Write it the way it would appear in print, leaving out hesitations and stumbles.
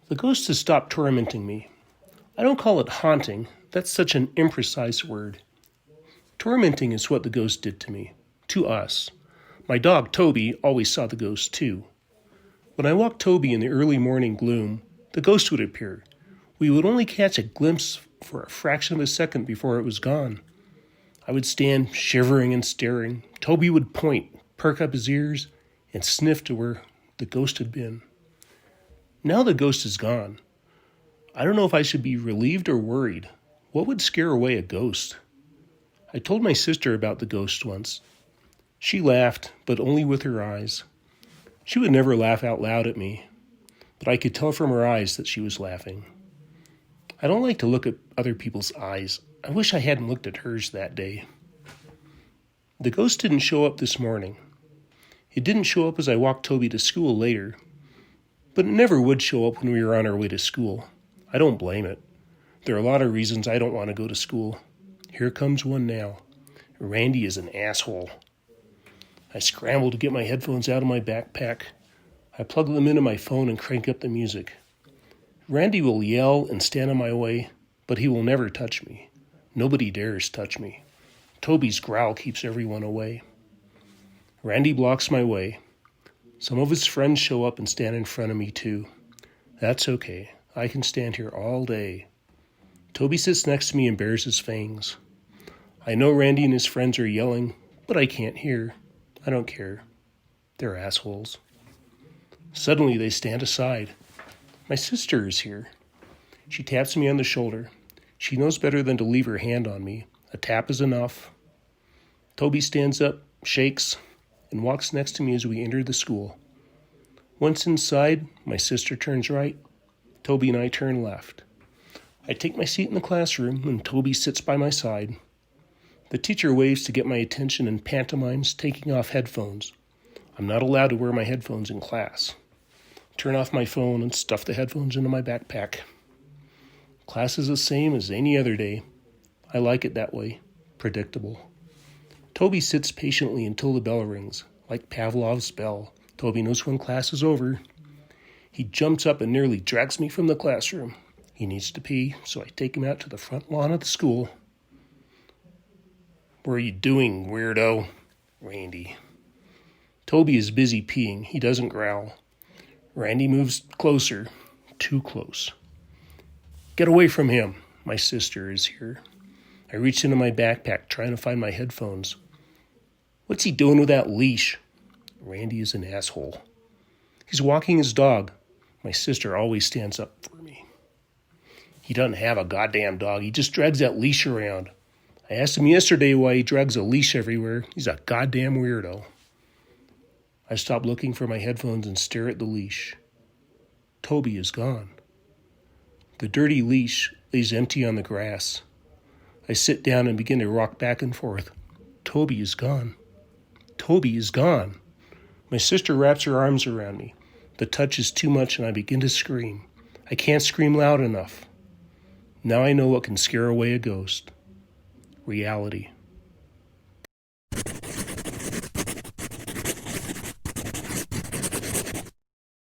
The ghost has stopped tormenting me. I don't call it haunting. That's such an imprecise word. Tormenting is what the ghost did to me. To us. My dog, Toby, always saw the ghost too. When I walked Toby in the early morning gloom, the ghost would appear. We would only catch a glimpse for a fraction of a second before it was gone. I would stand shivering and staring. Toby would point, perk up his ears, and sniff to where the ghost had been. Now the ghost is gone. I don't know if I should be relieved or worried. What would scare away a ghost? I told my sister about the ghost once. She laughed, but only with her eyes. She would never laugh out loud at me, but I could tell from her eyes that she was laughing. I don't like to look at other people's eyes. I wish I hadn't looked at hers that day. The ghost didn't show up this morning. It didn't show up as I walked Toby to school later, but it never would show up when we were on our way to school. I don't blame it. There are a lot of reasons I don't want to go to school. Here comes one now. Randy is an asshole. I scramble to get my headphones out of my backpack. I plug them into my phone and crank up the music. Randy will yell and stand in my way, but he will never touch me. Nobody dares touch me. Toby's growl keeps everyone away. Randy blocks my way. Some of his friends show up and stand in front of me too. That's okay. I can stand here all day. Toby sits next to me and bares his fangs. I know Randy and his friends are yelling, but I can't hear. I don't care. They're assholes. Suddenly they stand aside. My sister is here. She taps me on the shoulder. She knows better than to leave her hand on me. A tap is enough. Toby stands up, shakes, and walks next to me as we enter the school. Once inside, my sister turns right. Toby and I turn left. I take my seat in the classroom, and Toby sits by my side. The teacher waves to get my attention and pantomimes taking off headphones. I'm not allowed to wear my headphones in class. Turn off my phone and stuff the headphones into my backpack. Class is the same as any other day. I like it that way. Predictable. Toby sits patiently until the bell rings. Like Pavlov's bell. Toby knows when class is over. He jumps up and nearly drags me from the classroom. He needs to pee, so I take him out to the front lawn of the school. What are you doing, weirdo? Randy. Toby is busy peeing. He doesn't growl. Randy moves closer. Too close. Get away from him. My sister is here. I reach into my backpack, trying to find my headphones. What's he doing with that leash? Randy is an asshole. He's walking his dog. My sister always stands up for me. He doesn't have a goddamn dog. He just drags that leash around. I asked him yesterday why he drags a leash everywhere. He's a goddamn weirdo. I stop looking for my headphones and stare at the leash. Toby is gone. The dirty leash lays empty on the grass. I sit down and begin to rock back and forth. Toby is gone. Toby is gone. My sister wraps her arms around me. The touch is too much and I begin to scream. I can't scream loud enough. Now I know what can scare away a ghost. Reality.